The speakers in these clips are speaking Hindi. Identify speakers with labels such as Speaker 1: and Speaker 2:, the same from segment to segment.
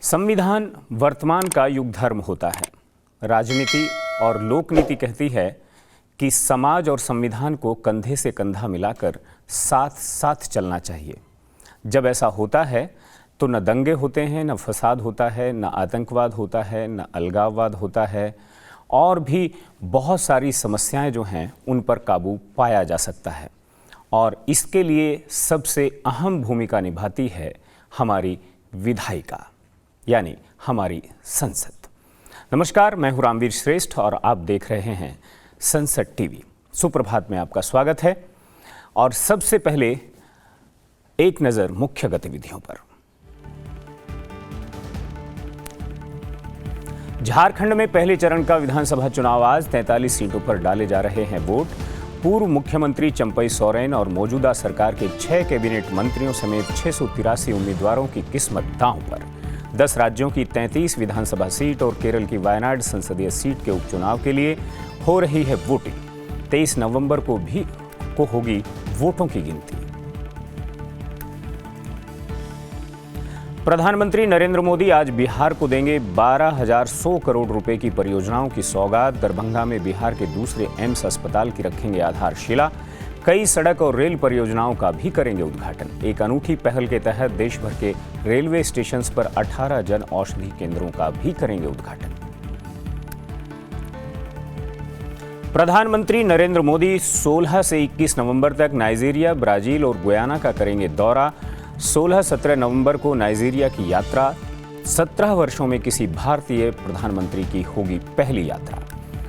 Speaker 1: संविधान वर्तमान का युग धर्म होता है। राजनीति और लोकनीति कहती है कि समाज और संविधान को कंधे से कंधा मिलाकर साथ साथ चलना चाहिए। जब ऐसा होता है तो न दंगे होते हैं, न फसाद होता है, न आतंकवाद होता है, न अलगाववाद होता है, और भी बहुत सारी समस्याएं जो हैं उन पर काबू पाया जा सकता है। और इसके लिए सबसे अहम भूमिका निभाती है हमारी विधायिका, यानी हमारी संसद। नमस्कार, मैं हूं रामवीर श्रेष्ठ और आप देख रहे हैं संसद टीवी। सुप्रभात में आपका स्वागत है। और सबसे पहले एक नज़र मुख्य गतिविधियों पर। झारखंड में पहले चरण का विधानसभा चुनाव आज 43 सीटों पर डाले जा रहे हैं वोट। पूर्व मुख्यमंत्री चंपई सोरेन और मौजूदा सरकार के 6 कैबिनेट मंत्रियों समेत 683 उम्मीदवारों की किस्मत दांव पर। 10 राज्यों की 33 विधानसभा सीट और केरल की वायनाड संसदीय सीट के उपचुनाव के लिए हो रही है वोटिंग। 23 नवंबर को होगी वोटों की गिनती। प्रधानमंत्री नरेंद्र मोदी आज बिहार को देंगे 12,100 करोड़ रुपए की परियोजनाओं की सौगात। दरभंगा में बिहार के दूसरे एम्स अस्पताल की रखेंगे आधारशिला। कई सड़क और रेल परियोजनाओं का भी करेंगे उद्घाटन। एक अनूठी पहल के तहत देश भर के रेलवे स्टेशन पर 18 जन औषधि केंद्रों का भी करेंगे उद्घाटन। प्रधानमंत्री नरेंद्र मोदी 16 से 21 नवंबर तक नाइजीरिया, ब्राजील और गुयाना का करेंगे दौरा। 16-17 नवंबर को नाइजीरिया की यात्रा। 17 वर्षों में किसी भारतीय प्रधानमंत्री की होगी पहली यात्रा।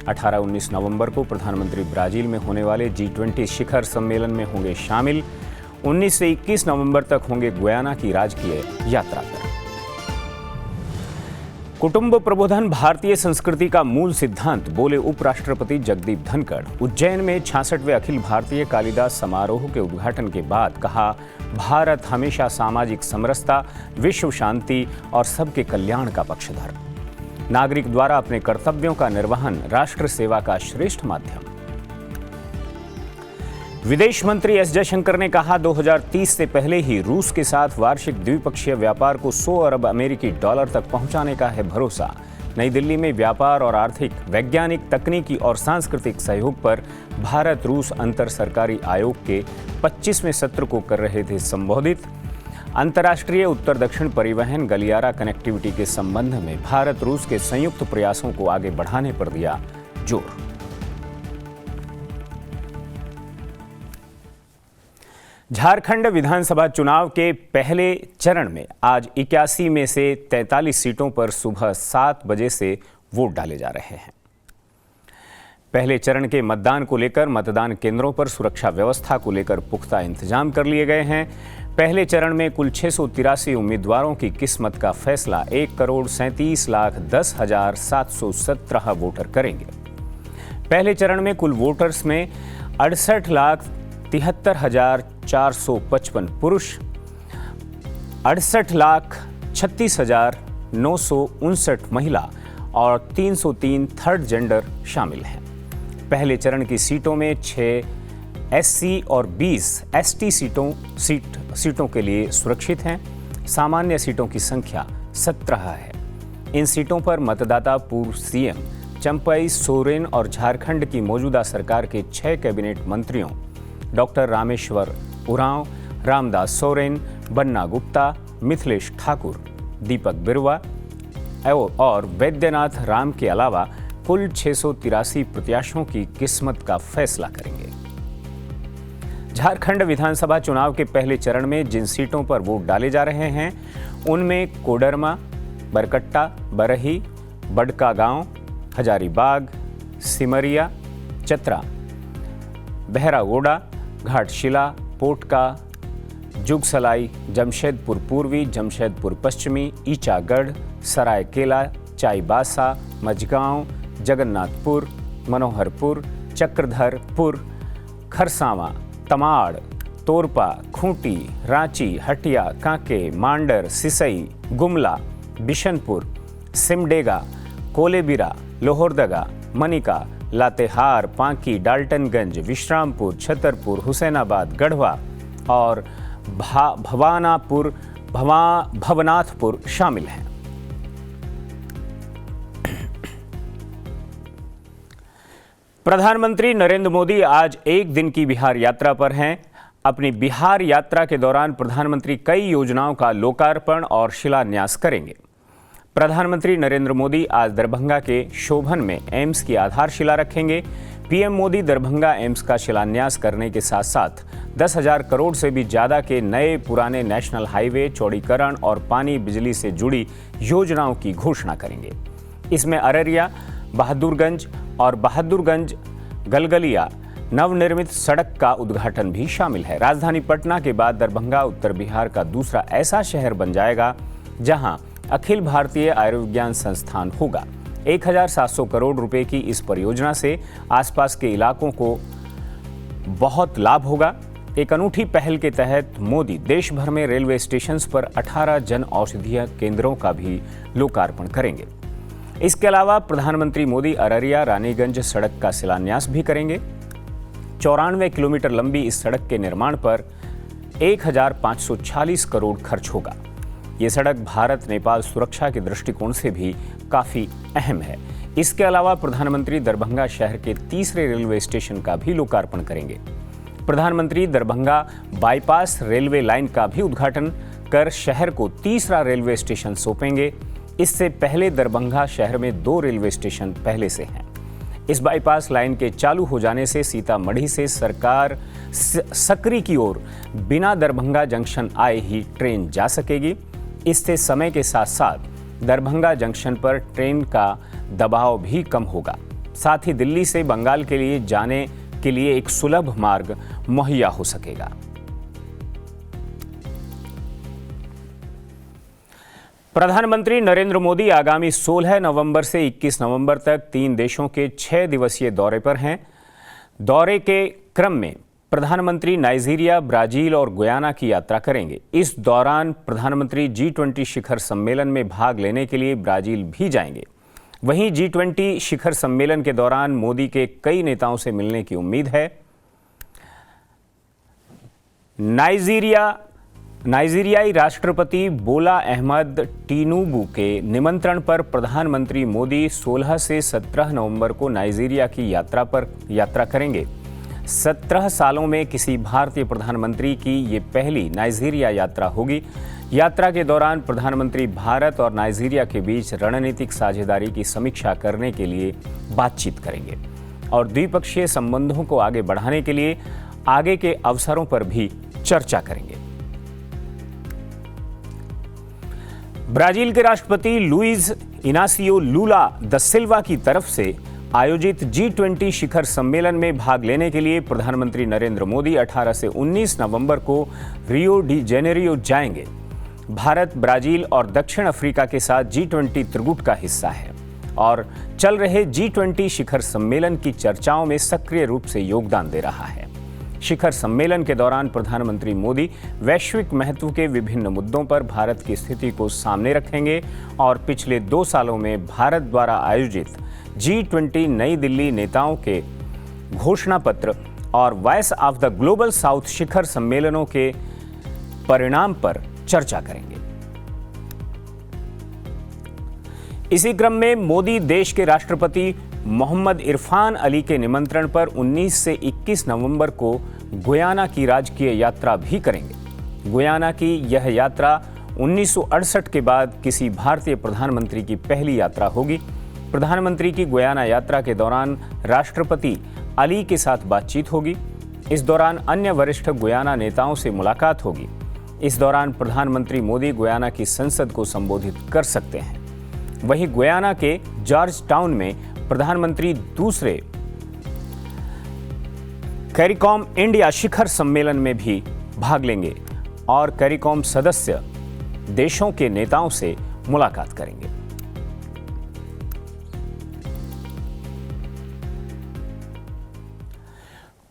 Speaker 1: 18-19 नवंबर को प्रधानमंत्री ब्राजील में होने वाले G20 शिखर सम्मेलन में होंगे शामिल। 19 से 21 नवंबर तक होंगे गुयाना की राजकीय यात्रा पर। कुटुंब प्रबोधन भारतीय संस्कृति का मूल सिद्धांत, बोले उपराष्ट्रपति जगदीप धनखड़। उज्जैन में 66वें अखिल भारतीय कालिदास समारोह के उद्घाटन के बाद कहा, भारत हमेशा सामाजिक समरसता, विश्व शांति और सबके कल्याण का पक्षधर। नागरिक द्वारा अपने कर्तव्यों का निर्वहन राष्ट्र सेवा का श्रेष्ठ माध्यम। विदेश मंत्री एस जयशंकर ने कहा, 2030 से पहले ही रूस के साथ वार्षिक द्विपक्षीय व्यापार को 100 अरब अमेरिकी डॉलर तक पहुंचाने का है भरोसा। नई दिल्ली में व्यापार और आर्थिक, वैज्ञानिक, तकनीकी और सांस्कृतिक सहयोग पर भारत रूस अंतर सरकारी आयोग के 25वें सत्र को कर रहे थे संबोधित। अंतर्राष्ट्रीय उत्तर दक्षिण परिवहन गलियारा कनेक्टिविटी के संबंध में भारत रूस के संयुक्त प्रयासों को आगे बढ़ाने पर दिया जोर। झारखंड विधानसभा चुनाव के पहले चरण में आज 81 में से 43 सीटों पर सुबह 7 बजे से वोट डाले जा रहे हैं। पहले चरण के मतदान को लेकर मतदान केंद्रों पर सुरक्षा व्यवस्था को लेकर पुख्ता इंतजाम कर लिए गए हैं। पहले चरण में कुल 683 उम्मीदवारों की किस्मत का फैसला 1,37,10,717 वोटर करेंगे। पहले चरण में कुल वोटर्स में 68,73,455 पुरुष, 68,36,959 महिला और 303 थर्ड जेंडर शामिल हैं। पहले चरण की सीटों में 6 SC और 20 ST सीटों के लिए सुरक्षित हैं। सामान्य सीटों की संख्या 17 है। इन सीटों पर मतदाता पूर्व CM चंपई सोरेन और झारखंड की मौजूदा सरकार के 6 कैबिनेट मंत्रियों डॉक्टर रामेश्वर उरांव, रामदास सोरेन, बन्ना गुप्ता, मिथिलेश ठाकुर, दीपक बिरुवा और वैद्यनाथ राम के अलावा कुल 683 प्रत्याशियों की किस्मत का फैसला करेंगे। झारखंड विधानसभा चुनाव के पहले चरण में जिन सीटों पर वोट डाले जा रहे हैं उनमें कोडरमा, बरकट्टा, बरही, बड़कागांव, हजारीबाग, सिमरिया, चतरा, बहरागोड़ा, घाटशिला, पोटका, जुगसलाई, जमशेदपुर पूर्वी, जमशेदपुर पश्चिमी, ईचागढ़, सरायकेला, चाईबासा, मझगांव, जगन्नाथपुर, मनोहरपुर, चक्रधरपुर, खरसावां, तमाड़, तोरपा, खूंटी, रांची, हटिया, कांके, मांडर, सिसई, गुमला, बिशनपुर, सिमडेगा, कोलेबिरा, लोहरदगा, मनिका, लातेहार, पांकी, डाल्टनगंज, विश्रामपुर, छतरपुर, हुसैनाबाद, गढ़वा और भवनाथपुर शामिल हैं। प्रधानमंत्री नरेंद्र मोदी आज एक दिन की बिहार यात्रा पर हैं। अपनी बिहार यात्रा के दौरान प्रधानमंत्री कई योजनाओं का लोकार्पण और शिलान्यास करेंगे। प्रधानमंत्री नरेंद्र मोदी आज दरभंगा के शोभन में एम्स की आधारशिला रखेंगे। पीएम मोदी दरभंगा एम्स का शिलान्यास करने के साथ साथ 10,000 करोड़ से भी ज्यादा के नए पुराने नेशनल हाईवे, चौड़ीकरण और पानी बिजली से जुड़ी योजनाओं की घोषणा करेंगे। इसमें अररिया, बहादुरगंज और बहादुरगंज गलगलिया नवनिर्मित सड़क का उद्घाटन भी शामिल है। राजधानी पटना के बाद दरभंगा उत्तर बिहार का दूसरा ऐसा शहर बन जाएगा जहां अखिल भारतीय आयुर्विज्ञान संस्थान होगा। 1,700 करोड़ रुपए की इस परियोजना से आसपास के इलाकों को बहुत लाभ होगा। एक अनूठी पहल के तहत मोदी देश भर में रेलवे स्टेशन पर 18 जन औषधीय केंद्रों का भी लोकार्पण करेंगे। इसके अलावा प्रधानमंत्री मोदी अररिया रानीगंज सड़क का शिलान्यास भी करेंगे। 94 किलोमीटर लंबी इस सड़क के निर्माण पर 1,540 करोड़ खर्च होगा। ये सड़क भारत नेपाल सुरक्षा के दृष्टिकोण से भी काफी अहम है। इसके अलावा प्रधानमंत्री दरभंगा शहर के तीसरे रेलवे स्टेशन का भी लोकार्पण करेंगे। प्रधानमंत्री दरभंगा बाईपास रेलवे लाइन का भी उद्घाटन कर शहर को तीसरा रेलवे स्टेशन सौंपेंगे। इससे पहले दरभंगा शहर में 2 रेलवे स्टेशन पहले से हैं। इस बाईपास लाइन के चालू हो जाने से सीतामढ़ी से सरकार सकरी की ओर बिना दरभंगा जंक्शन आए ही ट्रेन जा सकेगी। इससे समय के साथ साथ दरभंगा जंक्शन पर ट्रेन का दबाव भी कम होगा। साथ ही दिल्ली से बंगाल के लिए जाने के लिए एक सुलभ मार्ग मुहैया हो सकेगा। प्रधानमंत्री नरेंद्र मोदी आगामी 16 नवंबर से 21 नवंबर तक 3 देशों के 6 दिवसीय दौरे पर हैं। दौरे के क्रम में प्रधानमंत्री नाइजीरिया, ब्राजील और गुयाना की यात्रा करेंगे। इस दौरान प्रधानमंत्री G20 शिखर सम्मेलन में भाग लेने के लिए ब्राजील भी जाएंगे। वहीं G20 शिखर सम्मेलन के दौरान मोदी के कई नेताओं से मिलने की उम्मीद है। नाइजीरियाई राष्ट्रपति बोला अहमद टिनुबू के निमंत्रण पर प्रधानमंत्री मोदी 16 से 17 नवंबर को नाइजीरिया की यात्रा करेंगे। 17 सालों में किसी भारतीय प्रधानमंत्री की ये पहली नाइजीरिया यात्रा होगी। यात्रा के दौरान प्रधानमंत्री भारत और नाइजीरिया के बीच रणनीतिक साझेदारी की समीक्षा करने के लिए बातचीत करेंगे और द्विपक्षीय संबंधों को आगे बढ़ाने के लिए आगे के अवसरों पर भी चर्चा करेंगे। ब्राजील के राष्ट्रपति लुइज इनासियो लूला द सिल्वा की तरफ से आयोजित G20 शिखर सम्मेलन में भाग लेने के लिए प्रधानमंत्री नरेंद्र मोदी 18 से 19 नवंबर को रियो डी जेनेरियो जाएंगे। भारत, ब्राजील और दक्षिण अफ्रीका के साथ G20 त्रिगुट का हिस्सा है और चल रहे G20 शिखर सम्मेलन की चर्चाओं में सक्रिय रूप से योगदान दे रहा है। शिखर सम्मेलन के दौरान प्रधानमंत्री मोदी वैश्विक महत्व के विभिन्न मुद्दों पर भारत की स्थिति को सामने रखेंगे और पिछले 2 सालों में भारत द्वारा आयोजित G20 नई दिल्ली नेताओं के घोषणा पत्र और voice of the global south शिखर सम्मेलनों के परिणाम पर चर्चा करेंगे। इसी क्रम में मोदी देश के राष्ट्रपति मोहम्मद इरफान अली के निमंत्रण पर 19 से 21 नवंबर को गुयाना की राजकीय यात्रा भी करेंगे। गुयाना की यह यात्रा 1968 के बाद किसी भारतीय प्रधानमंत्री की पहली यात्रा होगी। प्रधानमंत्री की गुयाना यात्रा के दौरान राष्ट्रपति अली के साथ बातचीत होगी। इस दौरान अन्य वरिष्ठ गुयाना नेताओं से मुलाकात होगी। इस दौरान प्रधानमंत्री मोदी गुयाना की संसद को संबोधित कर सकते हैं। वहीं गुयाना के जॉर्ज टाउन में प्रधानमंत्री दूसरे कैरिकॉम इंडिया शिखर सम्मेलन में भी भाग लेंगे और कैरिकॉम सदस्य देशों के नेताओं से मुलाकात करेंगे।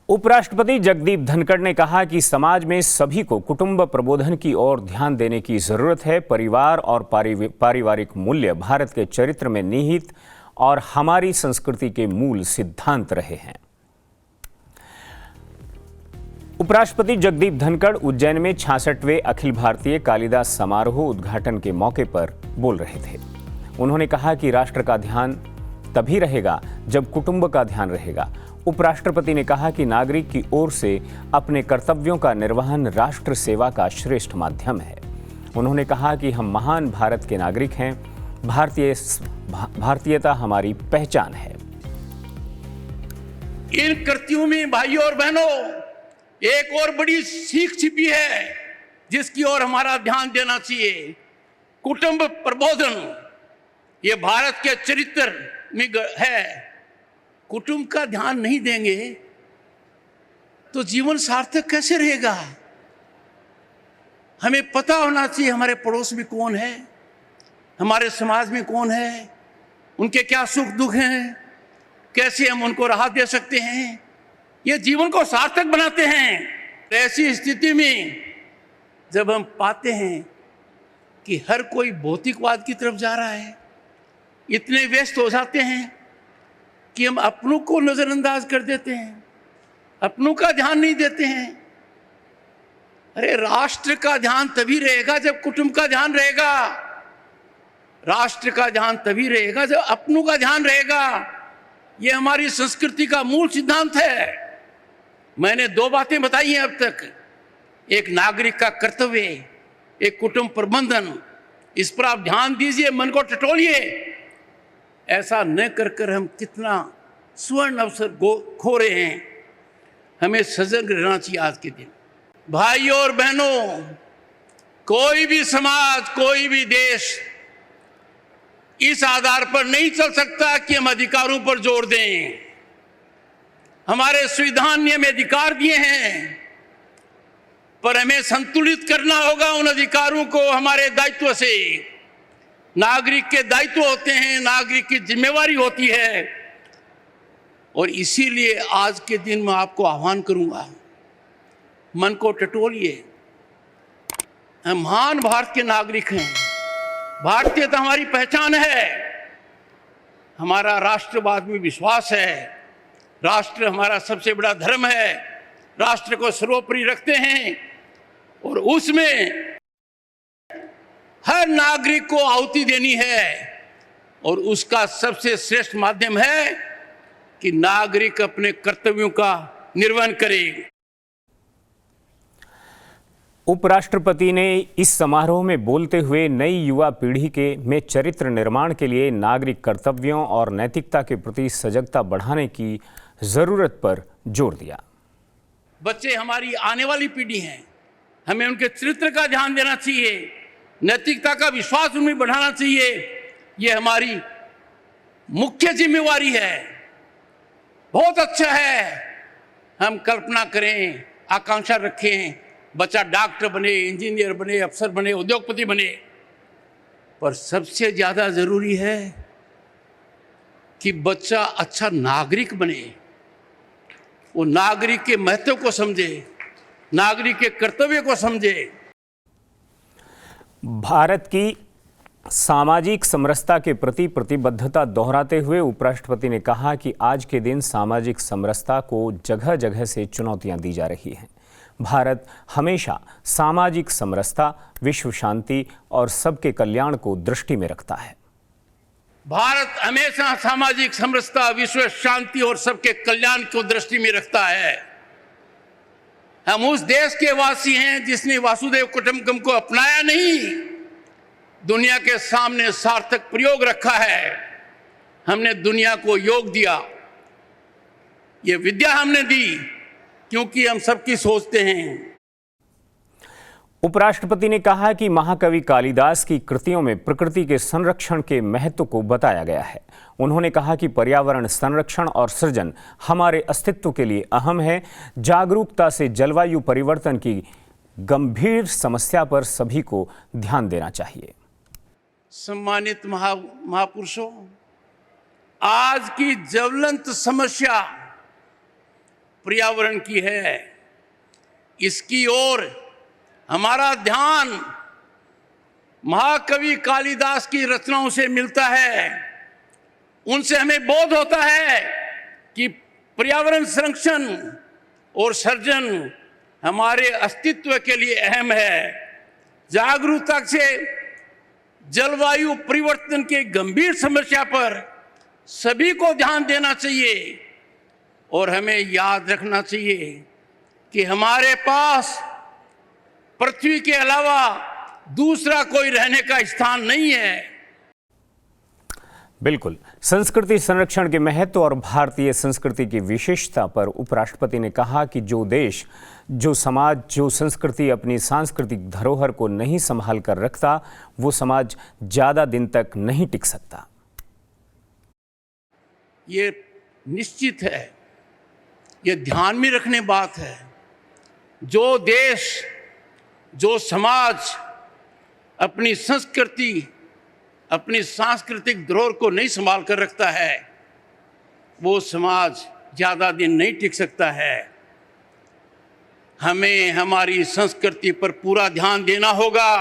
Speaker 1: उपराष्ट्रपति जगदीप धनखड़ ने कहा कि समाज में सभी को कुटुंब प्रबोधन की ओर ध्यान देने की जरूरत है। परिवार और पारिवारिक मूल्य भारत के चरित्र में निहित और हमारी संस्कृति के मूल सिद्धांत रहे हैं। उपराष्ट्रपति जगदीप धनखड़ उज्जैन में 66वें अखिल भारतीय कालिदास समारोह उद्घाटन के मौके पर बोल रहे थे। उन्होंने कहा कि राष्ट्र का ध्यान तभी रहेगा जब कुटुंब का ध्यान रहेगा उपराष्ट्रपति ने कहा कि नागरिक की ओर से अपने कर्तव्यों का निर्वहन राष्ट्र सेवा का श्रेष्ठ माध्यम है। उन्होंने कहा कि हम महान भारत के नागरिक हैं, भारतीयता हमारी पहचान है।
Speaker 2: इन कृतियों में भाइयों और बहनों एक और बड़ी सीख छिपी है जिसकी ओर हमारा ध्यान देना चाहिए। कुटुंब प्रबोधन ये भारत के चरित्र में है। कुटुंब का ध्यान नहीं देंगे तो जीवन सार्थक कैसे रहेगा। हमें पता होना चाहिए हमारे पड़ोस में कौन है, हमारे समाज में कौन है, उनके क्या सुख दुख हैं, कैसे हम उनको राहत दे सकते हैं। ये जीवन को सार्थक बनाते हैं। ऐसी स्थिति में जब हम पाते हैं कि हर कोई भौतिकवाद की तरफ जा रहा है, इतने व्यस्त हो जाते हैं कि हम अपनों को नजरअंदाज कर देते हैं, अपनों का ध्यान नहीं देते हैं। अरे राष्ट्र का ध्यान तभी रहेगा जब कुटुंब का ध्यान रहेगा। राष्ट्र का ध्यान तभी रहेगा जब अपनों का ध्यान रहेगा। ये हमारी संस्कृति का मूल सिद्धांत है। मैंने दो बातें बताई हैं अब तक, एक नागरिक का कर्तव्य, एक कुटुंब प्रबंधन। इस पर आप ध्यान दीजिए, मन को टटोलिए। ऐसा न कर कर हम कितना स्वर्ण अवसर खो रहे हैं। हमें सजग रहना चाहिए आज के दिन। भाइयों और बहनों, कोई भी समाज, कोई भी देश इस आधार पर नहीं चल सकता कि हम अधिकारों पर जोर दें। हमारे संविधान ने हमें अधिकार दिए हैं, पर हमें संतुलित करना होगा उन अधिकारों को हमारे दायित्व से। नागरिक के दायित्व होते हैं, नागरिक की जिम्मेवारी होती है। और इसीलिए आज के दिन मैं आपको आह्वान करूंगा, मन को टटोलिए। हम महान भारत के नागरिक हैं, भारतीयता हमारी पहचान है, हमारा राष्ट्रवाद में विश्वास है, राष्ट्र हमारा सबसे बड़ा धर्म है, राष्ट्र को सर्वोपरि रखते हैं और उसमें हर नागरिक को आहुति देनी है। और उसका सबसे श्रेष्ठ माध्यम है कि नागरिक अपने कर्तव्यों का निर्वहन करे।
Speaker 1: उपराष्ट्रपति ने इस समारोह में बोलते हुए नई युवा पीढ़ी में चरित्र निर्माण के लिए नागरिक कर्तव्यों और नैतिकता के प्रति सजगता बढ़ाने की जरूरत पर जोर दिया।
Speaker 2: बच्चे हमारी आने वाली पीढ़ी हैं, हमें उनके चरित्र का ध्यान देना चाहिए, नैतिकता का विश्वास उनमें बढ़ाना चाहिए। ये हमारी मुख्य जिम्मेवारी है। बहुत अच्छा है हम कल्पना करें, आकांक्षा रखें, बच्चा डॉक्टर बने, इंजीनियर बने, अफसर बने, उद्योगपति बने, पर सबसे ज्यादा जरूरी है कि बच्चा अच्छा नागरिक बने। वो नागरिक के महत्व को समझे, नागरिक के कर्तव्य को समझे।
Speaker 1: भारत की सामाजिक समरसता के प्रति प्रतिबद्धता दोहराते हुए उपराष्ट्रपति ने कहा कि आज के दिन सामाजिक समरसता को जगह जगह से चुनौतियां दी जा रही हैं। भारत हमेशा सामाजिक समरसता, विश्व शांति और सबके कल्याण को दृष्टि में रखता है।
Speaker 2: भारत हमेशा सामाजिक समरसता, विश्व शांति और सबके कल्याण को दृष्टि में रखता है। हम उस देश के वासी हैं जिसने वासुदेव कुटुंबकम को अपनाया नहीं, दुनिया के सामने सार्थक प्रयोग रखा है। हमने दुनिया को योग दिया, ये विद्या हमने दी, क्योंकि हम सबकी सोचते हैं।
Speaker 1: उपराष्ट्रपति ने कहा कि महाकवि कालिदास की कृतियों में प्रकृति के संरक्षण के महत्व को बताया गया है। उन्होंने कहा कि पर्यावरण संरक्षण और सृजन हमारे अस्तित्व के लिए अहम है। जागरूकता से जलवायु परिवर्तन की गंभीर समस्या पर सभी को ध्यान देना चाहिए।
Speaker 2: सम्मानित महापुरुषों, आज की ज्वलंत समस्या पर्यावरण की है। इसकी ओर हमारा ध्यान महाकवि कालिदास की रचनाओं से मिलता है। उनसे हमें बोध होता है कि पर्यावरण संरक्षण और सर्जन हमारे अस्तित्व के लिए अहम है। जागरूकता से जलवायु परिवर्तन की गंभीर समस्या पर सभी को ध्यान देना चाहिए और हमें याद रखना चाहिए कि हमारे पास पृथ्वी के अलावा दूसरा कोई रहने का स्थान नहीं है।
Speaker 1: बिल्कुल, संस्कृति संरक्षण के महत्व और भारतीय संस्कृति की विशेषता पर उपराष्ट्रपति ने कहा कि जो देश, जो समाज, जो संस्कृति अपनी सांस्कृतिक धरोहर को नहीं संभाल कर रखता, वो समाज ज्यादा दिन तक नहीं टिक सकता।
Speaker 2: ये निश्चित है, ये ध्यान में रखने बात है। जो देश, जो समाज अपनी संस्कृति, अपनी सांस्कृतिक धरोहर को नहीं संभाल कर रखता है, वो समाज ज्यादा दिन नहीं टिक सकता है। हमें हमारी संस्कृति पर पूरा ध्यान देना होगा।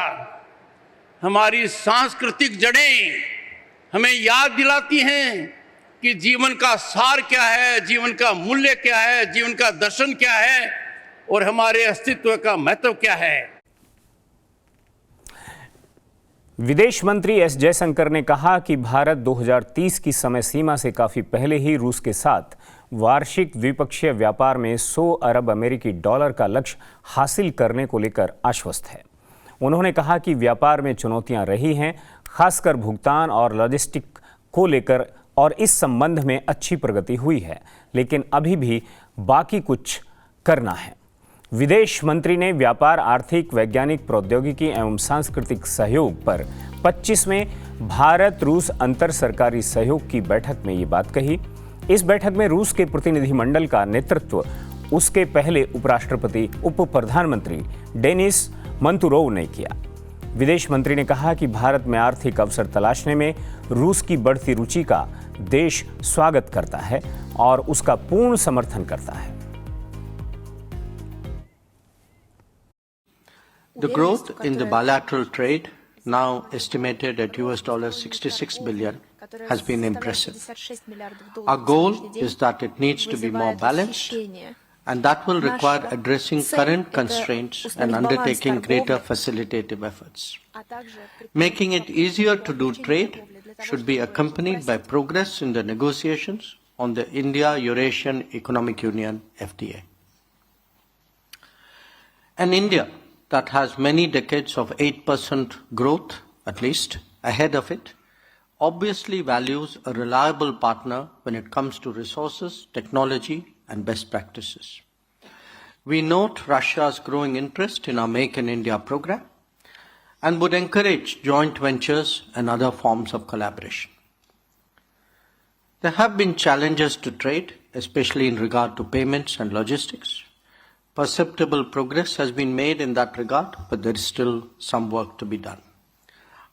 Speaker 2: हमारी सांस्कृतिक जड़ें हमें याद दिलाती हैं कि जीवन का सार क्या है, जीवन का मूल्य क्या है, जीवन का दर्शन क्या है और हमारे अस्तित्व का महत्व क्या है।
Speaker 1: विदेश मंत्री एस जयशंकर ने कहा कि भारत 2030 की समय सीमा से काफी पहले ही रूस के साथ वार्षिक द्विपक्षीय व्यापार में 100 अरब अमेरिकी डॉलर का लक्ष्य हासिल करने को लेकर आश्वस्त है। उन्होंने कहा कि व्यापार में चुनौतियां रही हैं, खासकर भुगतान और लॉजिस्टिक को लेकर, और इस संबंध में अच्छी प्रगति हुई है, लेकिन अभी भी बाकी कुछ करना है। विदेश मंत्री ने व्यापार, आर्थिक, वैज्ञानिक, प्रौद्योगिकी एवं सांस्कृतिक सहयोग पर 25वें भारत रूस अंतर सरकारी सहयोग की बैठक में ये बात कही। इस बैठक में रूस के प्रतिनिधिमंडल का नेतृत्व उसके पहले उपराष्ट्रपति, उप प्रधानमंत्री डेनिस मंतुरोव ने किया। विदेश मंत्री ने कहा कि भारत में आर्थिक अवसर तलाशने में रूस की बढ़ती रुचि का देश स्वागत करता है और उसका पूर्ण समर्थन करता है।
Speaker 3: The growth in the bilateral trade, now estimated at $66 billion, has been impressive. Our goal is that it needs to be more balanced, and that will require addressing current constraints and undertaking greater facilitative efforts. Making it easier to do trade should be accompanied by progress in the negotiations on the India-Eurasian Economic Union (FTA). And India, that has many decades of 8% growth, at least, ahead of it, obviously values a reliable partner when it comes to resources, technology, and best practices. We note Russia's growing interest in our Make in India program and would encourage joint ventures and other forms of collaboration. There have been challenges to trade, especially in regard to payments and logistics. Perceptible progress has been made in that regard, but there is still some work to be done.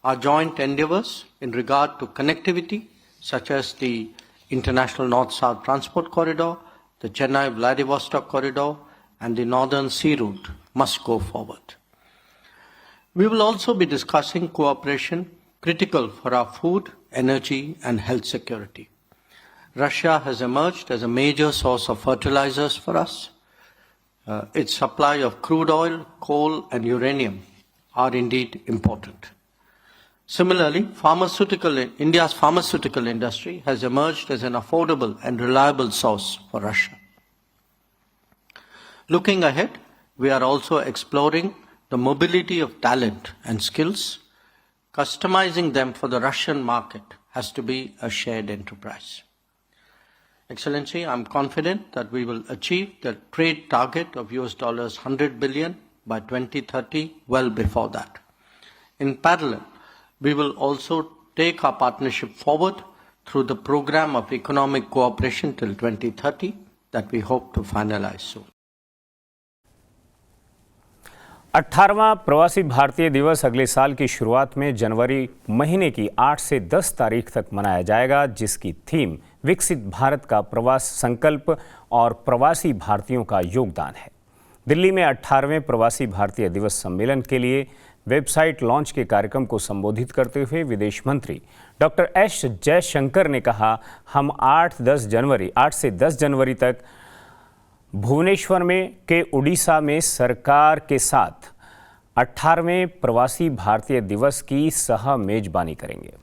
Speaker 3: Our joint endeavors in regard to connectivity, such as the International North-South Transport Corridor, the Chennai-Vladivostok Corridor, and the Northern Sea Route, must go forward. We will also be discussing cooperation critical for our food, energy, and health security. Russia has emerged as a major source of fertilizers for us. Its supply of crude oil, coal, and uranium are indeed important. Similarly, India's pharmaceutical industry has emerged as an affordable and reliable source for Russia. Looking ahead, we are also exploring the mobility of talent and skills. Customizing them for the Russian market has to be a shared enterprise. Excellency, I'm confident that we will achieve the trade target of $100 billion by 2030, well before that. In parallel, we will also take our partnership forward through the program of economic cooperation till 2030 that we hope to finalize soon.
Speaker 1: 18वां प्रवासी भारतीय दिवस अगले साल की शुरुआत में जनवरी महीने की 8 से 10 तारीख तक मनाया जाएगा, जिसकी थीम विकसित भारत का प्रवास संकल्प और प्रवासी भारतीयों का योगदान है। दिल्ली में 18वें प्रवासी भारतीय दिवस सम्मेलन के लिए वेबसाइट लॉन्च के कार्यक्रम को संबोधित करते हुए विदेश मंत्री डॉक्टर एस जयशंकर ने कहा, हम 8 से 10 जनवरी तक भुवनेश्वर में के उड़ीसा में सरकार के साथ 18वें प्रवासी भारतीय दिवस की सह मेजबानी करेंगे।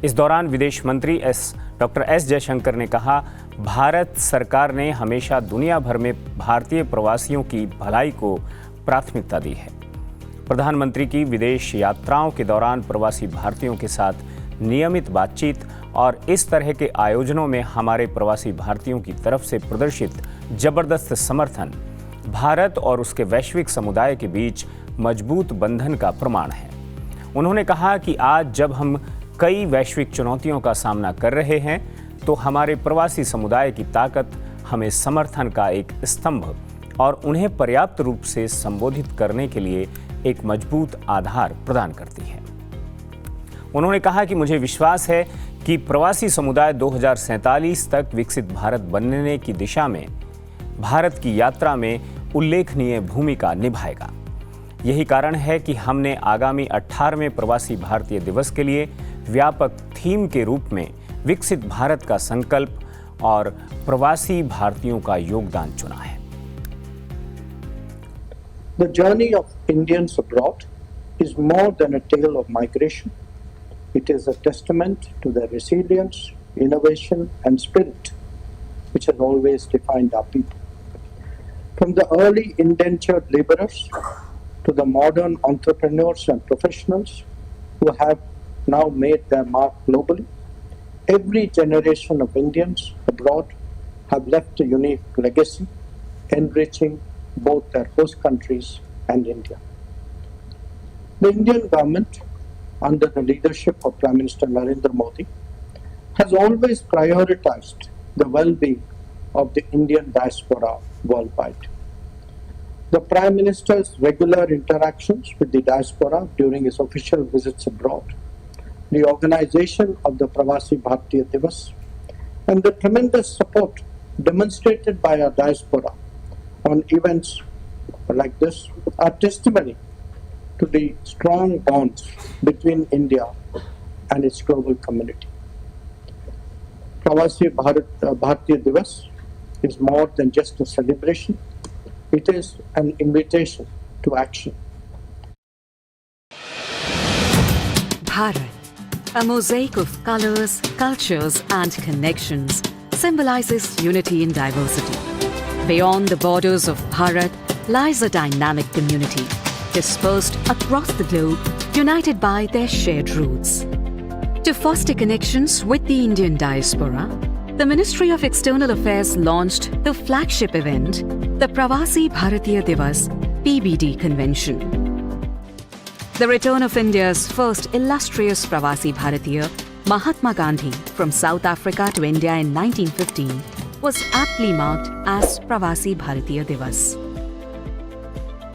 Speaker 1: इस दौरान विदेश मंत्री डॉक्टर एस जयशंकर ने कहा, भारत सरकार ने हमेशा दुनिया भर में भारतीय प्रवासियों की भलाई को प्राथमिकता दी है। प्रधानमंत्री की विदेश यात्राओं के दौरान प्रवासी भारतीयों के साथ नियमित बातचीत और इस तरह के आयोजनों में हमारे प्रवासी भारतीयों की तरफ से प्रदर्शित जबरदस्त समर्थन भारत और उसके वैश्विक समुदाय के बीच मजबूत बंधन का प्रमाण है। उन्होंने कहा कि आज जब हम कई वैश्विक चुनौतियों का सामना कर रहे हैं, तो हमारे प्रवासी समुदाय की ताकत हमें समर्थन का एक स्तंभ और उन्हें पर्याप्त रूप से संबोधित करने के लिए एक मजबूत आधार प्रदान करती है। उन्होंने कहा कि मुझे विश्वास है कि प्रवासी समुदाय 2047 तक विकसित भारत बनने की दिशा में भारत की यात्रा में उल्लेखनीय भूमिका निभाएगा। यही कारण है कि हमने आगामी 18वें प्रवासी भारतीय दिवस के लिए व्यापक थीम के रूप में विकसित भारत का संकल्प और प्रवासी भारतीयों का योगदान चुना है।
Speaker 4: The journey of Indians abroad is more than a tale of migration. It is a testament to their resilience, innovation, and spirit, which has always defined our people. From the early indentured laborers to the modern entrepreneurs and professionals who have now made their mark globally, every generation of Indians abroad have left a unique legacy, enriching both their host countries and India. The Indian government, under the leadership of Prime Minister Narendra Modi, has always prioritized the well-being of the Indian diaspora worldwide. The Prime Minister's regular interactions with the diaspora during his official visits abroad, the organization of the Pravasi Bharatiya Divas, and the tremendous support demonstrated by our diaspora on events like this are testimony to the strong bonds between India and its global community. Pravasi Bharatiya Divas is more than just a celebration. It is an invitation to action.
Speaker 5: Bharat, a mosaic of colors, cultures, and connections, symbolizes unity in diversity. Beyond the borders of Bharat lies a dynamic community, dispersed across the globe, united by their shared roots. To foster connections with the Indian diaspora, the Ministry of External Affairs launched the flagship event, the Pravasi Bharatiya Divas PBD Convention. The return of India's first illustrious Pravasi Bharatiya, Mahatma Gandhi, from South Africa to India in 1915, was aptly marked as Pravasi Bharatiya Divas.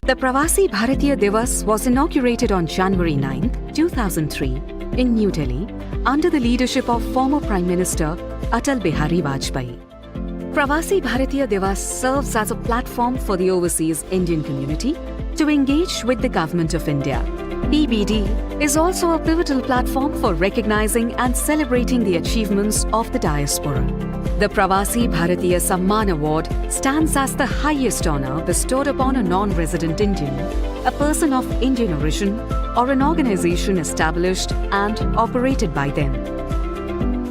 Speaker 5: The Pravasi Bharatiya Divas was inaugurated on January 9, 2003 in New Delhi under the leadership of former Prime Minister Atal Bihari Vajpayee. Pravasi Bharatiya Divas serves as a platform for the overseas Indian community to engage with the Government of India. PBD is also a pivotal platform for recognizing and celebrating the achievements of the diaspora. The Pravasi Bharatiya Samman Award stands as the highest honor bestowed upon a non-resident Indian, a person of Indian origin, or an organization established and operated by them.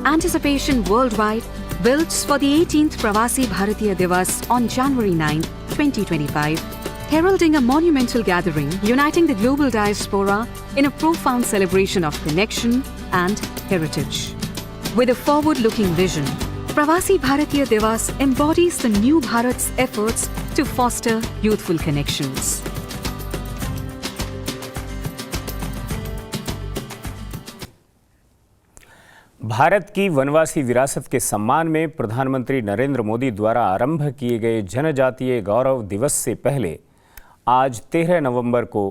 Speaker 5: Anticipation worldwide builds for the 18th Pravasi Bharatiya Divas on January 9, 2025, heralding a monumental gathering uniting the global diaspora in a profound celebration of connection and heritage. With a forward-looking vision, Pravasi Bharatiya Divas embodies the new Bharat's efforts to foster youthful connections.
Speaker 1: Bharat की वनवासी विरासत के सम्मान में प्रधानमंत्री नरेंद्र मोदी द्वारा आरंभ किए गए जनजातीय गौरव दिवस से पहले आज 13 नवंबर को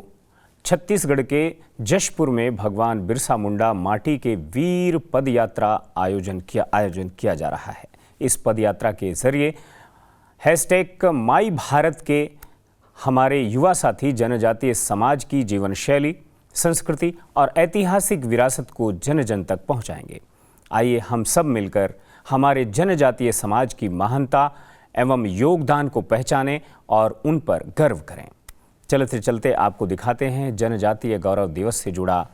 Speaker 1: छत्तीसगढ़ के जशपुर में भगवान बिरसा मुंडा माटी के वीर पद यात्रा आयोजन किया जा रहा है। इस पद यात्रा के जरिए हैशटैग माई भारत के हमारे युवा साथी जनजातीय समाज की जीवन शैली, संस्कृति और ऐतिहासिक विरासत को जन जन तक पहुंचाएंगे। आइए हम सब मिलकर हमारे जनजातीय समाज की महानता एवं योगदान को पहचानें और उन पर गर्व करें। चलते चलते आपको दिखाते हैं जनजातीय गौरव दिवस से जुड़ा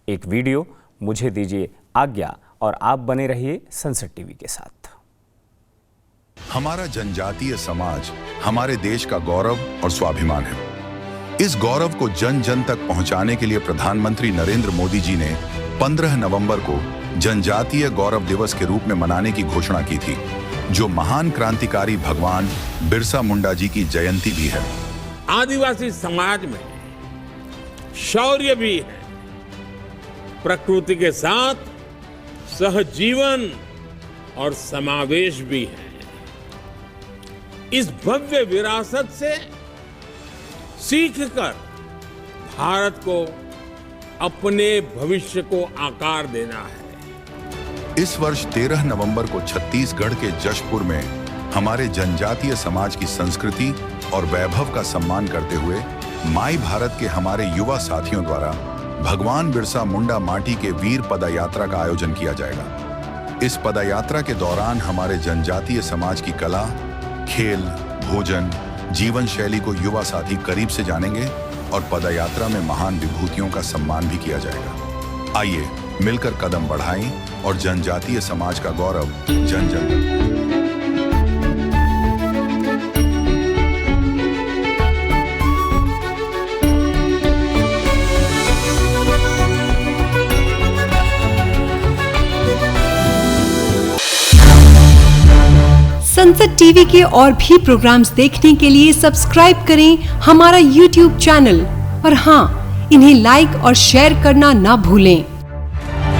Speaker 1: एक वीडियो। मुझे दीजिए आज्ञा और आप बने रहिए संसद टीवी के साथ।
Speaker 6: हमारा जनजातीय समाज हमारे देश का गौरव और स्वाभिमान है। इस गौरव को जन जन तक पहुंचाने के लिए प्रधानमंत्री नरेंद्र मोदी जी ने 15 नवंबर को जनजातीय गौरव दिवस के रूप में मनाने की घोषणा की थी, जो महान क्रांतिकारी भगवान बिरसा मुंडा जी की जयंती भी है।
Speaker 7: आदिवासी समाज में शौर्य भी है, प्रकृति के साथ सहजीवन और समावेश भी है। इस भव्य विरासत से सीखकर भारत को अपने भविष्य को आकार देना है।
Speaker 6: इस वर्ष 13 नवंबर को छत्तीसगढ़ के जशपुर में हमारे जनजातीय समाज की संस्कृति और वैभव का सम्मान करते हुए माई भारत के हमारे युवा साथियों द्वारा भगवान बिरसा मुंडा माटी के वीर पदयात्रा का आयोजन किया जाएगा। इस पदयात्रा के दौरान हमारे जनजातीय समाज की कला, खेल, भोजन, जीवन शैली को युवा साथी करीब से जानेंगे और पदयात्रा में महान विभूतियों का सम्मान भी किया जाएगा। आइए मिलकर कदम बढ़ाएं और जनजातीय समाज का गौरव जन जन तक।
Speaker 8: संसद टीवी के और भी प्रोग्राम्स देखने के लिए सब्सक्राइब करें हमारा YouTube चैनल और हाँ, इन्हें लाइक और शेयर करना ना भूलें।